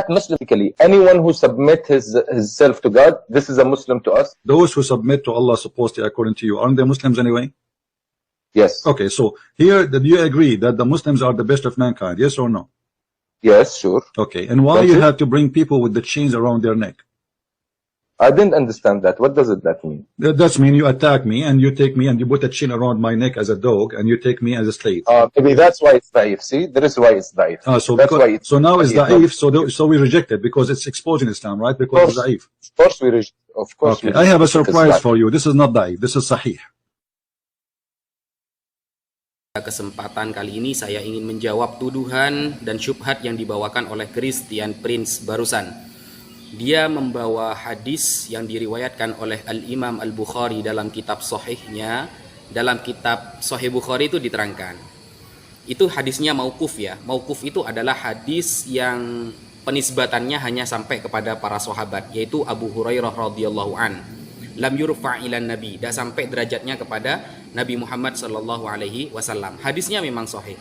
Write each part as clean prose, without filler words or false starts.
Muslimically. Anyone who submit himself to God, this is a Muslim to us. Those who submit to Allah supposedly according to you, aren't they Muslims anyway? Yes. Okay, so here, do you agree that the Muslims are the best of mankind? Yes or no? Yes, sure. Okay, and why you have to bring people with the chains around their neck? I didn't understand that. What does that mean? That means you attack me and you take me and you put a chain around my neck as a dog and you take me as a slave. Maybe that's why it's daif. See, that is why it's daif. So now it's daif. So we reject it because it's exposing Islam, right? Because it's daif. Of course we reject. Of course. Okay, I have a surprise for you. This is not daif. This is sahih. Kesempatan kali ini saya ingin menjawab tuduhan dan syubhat yang dibawakan oleh Christian Prince barusan. Dia membawa hadis yang diriwayatkan oleh Al-Imam Al-Bukhari dalam kitab Sahihnya. Dalam kitab Sahih Bukhari itu diterangkan, itu hadisnya mauquf ya. Mauquf itu adalah hadis yang penisbatannya hanya sampai kepada para sahabat, yaitu Abu Hurairah radhiyallahu an. Lam yurfa' ilan nabi, dah sampai derajatnya kepada Nabi Muhammad sallallahu alaihi wasallam. Hadisnya memang sahih.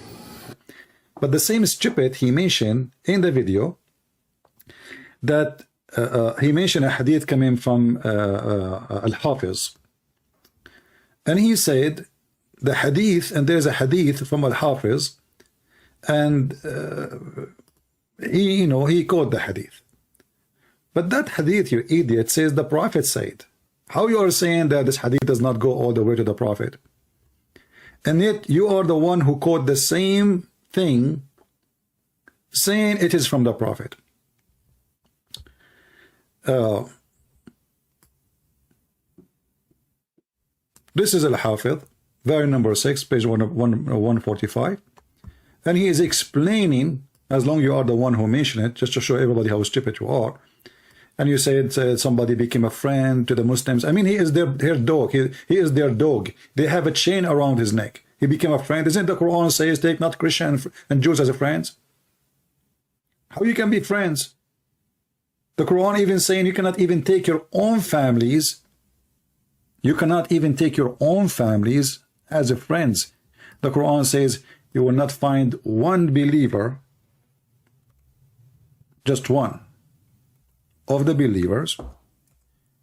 But the same stupid he mentioned in the video that he mentioned a hadith coming from Al-Hafiz, and he said the hadith, and there's a hadith from Al-Hafiz, and he quoted the hadith, but that hadith, you idiot, says the Prophet said. How you are saying that this hadith does not go all the way to the Prophet, and yet you are the one who quote the same thing saying it is from the Prophet? This is Al-Hafidh, volume number 6, page 145, and he is explaining, as long you are the one who mentioned it, just to show everybody how stupid you are. And you said somebody became a friend to the Muslims. I mean, he is their dog. He is their dog. They have a chain around his neck. He became a friend. Isn't the Quran says take not Christian and Jews as a friends? How you can be friends? The Quran even saying you cannot even take your own families. You cannot even take your own families as a friends. The Quran says you will not find one believer, just one, of the believers.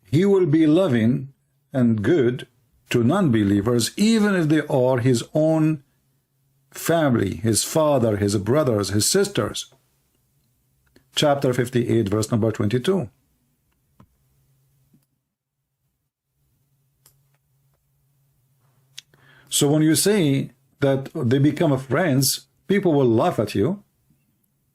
He will be loving and good to non-believers, even if they are his own family, his father, his brothers, his sisters. Chapter 58, verse number 22. So when you say that they become friends, people will laugh at you.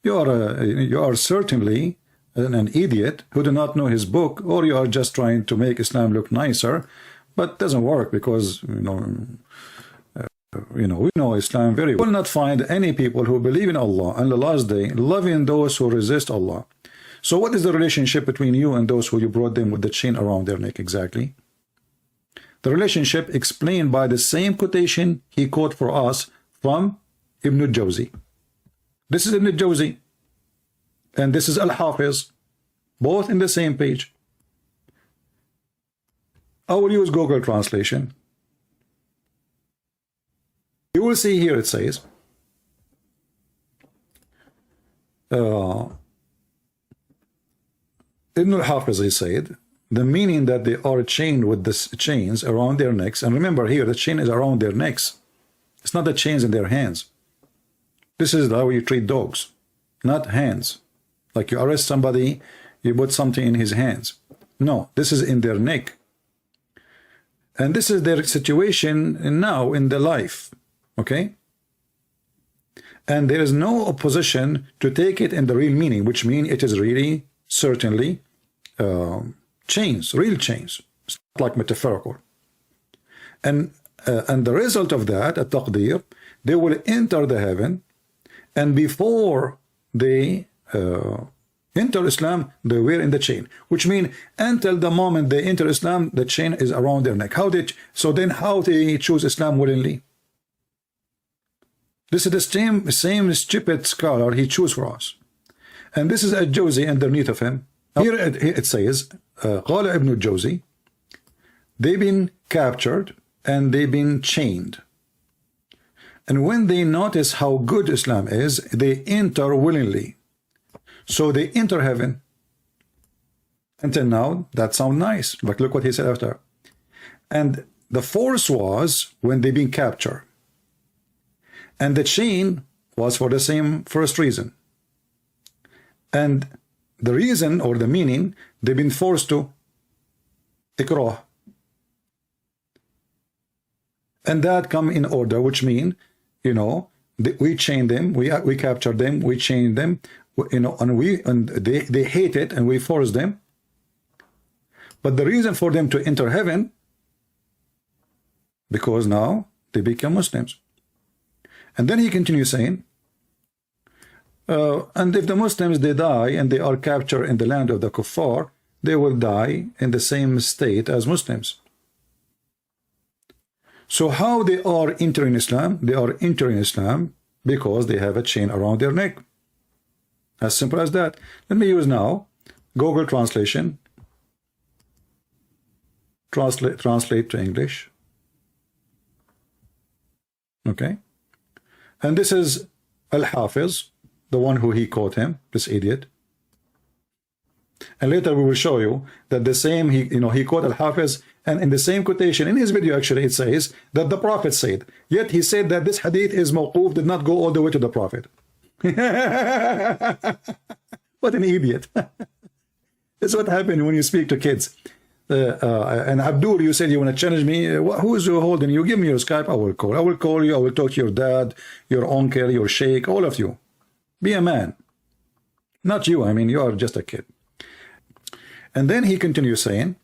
You are certainly an idiot who do not know his book, or you are just trying to make Islam look nicer, but it doesn't work because we know Islam very well. You will not find any people who believe in Allah and the last day loving those who resist Allah. So what is the relationship between you and those who you brought them with the chain around their neck exactly? The relationship explained by the same quotation he quoted for us from Ibn al-Jawzi. This is Ibn al-Jawzi and this is Al-Hafiz, both in the same page. I will use Google translation. You will see here it says Ibn al-Hafiz, he said, the meaning that they are chained with the chains around their necks, and remember here the chain is around their necks, it's not the chains in their hands. This is how you treat dogs, not hands. Like you arrest somebody, you put something in his hands. No, this is in their neck. And this is their situation now in their life. Okay? And there is no opposition to take it in the real meaning, which means it is really, certainly, chains, real chains. It's not like metaphorical. And the result of that, at taqdeer, they will enter the heaven, and before they enter Islam, they were in the chain, which means until the moment they enter Islam, the chain is around their neck. So then how they choose Islam willingly? This is the same stupid scholar he chose for us. And this is a Jawzi underneath of him. Here it says, قال Ibn al-Jawzi, they've been captured and they've been chained. And when they notice how good Islam is, they enter willingly. So they enter heaven. Until now, that sounds nice. But look what he said after. And the force was when they been captured. And the chain was for the same first reason. And the reason or the meaning, they've been forced to ikrah. And that come in order, which mean, you know, we chain them, we capture them, we chain them, you know, and they hate it, and we force them. But the reason for them to enter heaven, because now they become Muslims. And then he continues saying, and if the Muslims, they die and they are captured in the land of the kuffar, they will die in the same state as Muslims. So how they are entering Islam? They are entering Islam because they have a chain around their neck. As simple as that. Let me use now Google translation. Translate to English. Okay. And this is Al-Hafiz, the one who he quote him, this idiot. And later we will show you that the same, he quote Al-Hafiz, and in the same quotation, in his video actually, it says that the Prophet said, yet he said that this hadith is mawquf, did not go all the way to the Prophet. What an idiot. That's what happened when you speak to kids. And Abdul, you said you want to challenge me. Who is you holding? You give me your Skype, I will call. I will call you, I will talk to your dad, your uncle, your sheikh, all of you. Be a man. Not you, I mean, you are just a kid. And then he continues saying,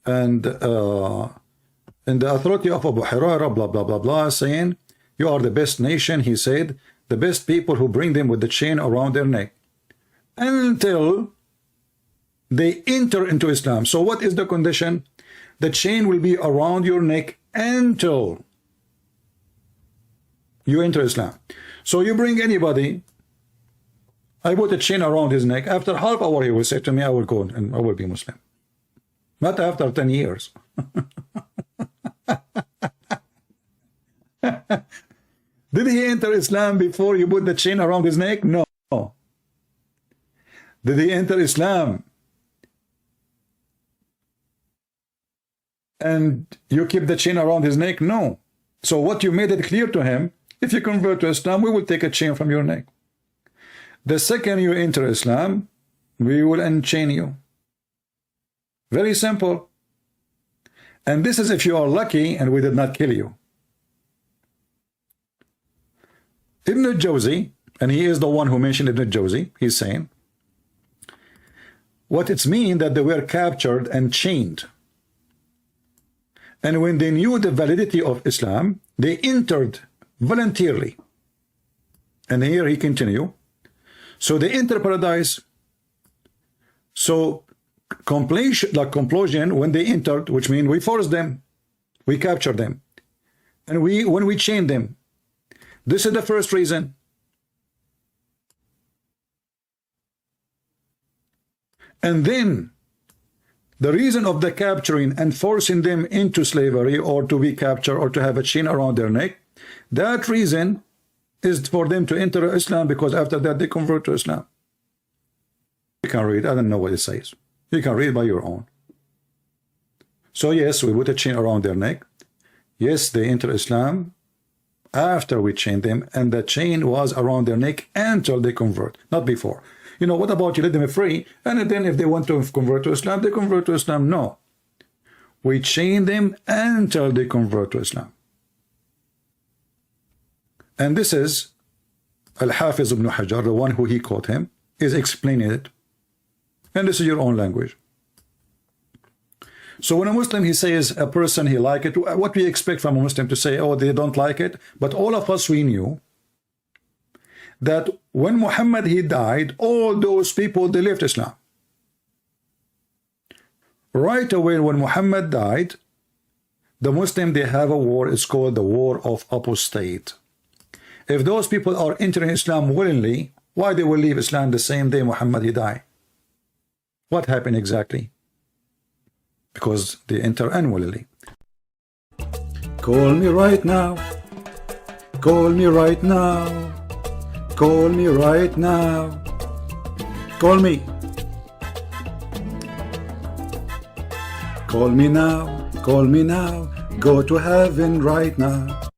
and the authority of Abu Hurairah, blah, blah, blah, blah, saying, you are the best nation, he said, the best people who bring them with the chain around their neck. Until they enter into Islam. So what is the condition? The chain will be around your neck until you enter Islam. So you bring anybody, I put a chain around his neck. After half hour, he will say to me, I will go and I will be Muslim. Not after 10 years. Did he enter Islam before you put the chain around his neck? No. Did he enter Islam and you keep the chain around his neck? No. So what you made it clear to him, if you convert to Islam, we will take a chain from your neck. The second you enter Islam, we will unchain you. Very simple. And this is if you are lucky and we did not kill you. Ibn al-Jawzi, and he is the one who mentioned Ibn al-Jawzi, he's saying, what it's mean that they were captured and chained. And when they knew the validity of Islam, they entered voluntarily. And here he continue. So they enter paradise. So completion, when they entered, which means we forced them, we captured them, and when we chained them. This is the first reason. And then the reason of the capturing and forcing them into slavery or to be captured or to have a chain around their neck, that reason is for them to enter Islam, because after that they convert to Islam. You can read, I don't know what it says. You can read by your own. So yes, we put a chain around their neck. Yes, they enter Islam after we chained them, and the chain was around their neck until they convert, not before. You know, what about you let them free, and then if they want to convert to Islam, they convert to Islam? No. We chain them until they convert to Islam. And this is Al-Hafiz ibn Hajar, the one who he quote him, is explaining it. And this is your own language. So when a Muslim, he says a person, he like it, what we expect from a Muslim to say, oh, they don't like it. But all of us, we knew that when Muhammad, he died, all those people, they left Islam. Right away when Muhammad died, the Muslim, they have a war, it's called the war of apostate. If those people are entering Islam willingly, why they will leave Islam the same day Muhammad, he died? What happened exactly? Because they enter unwillingly. Call me right now. Call me right now. Call me right now. Call me. Call me now, go to heaven right now.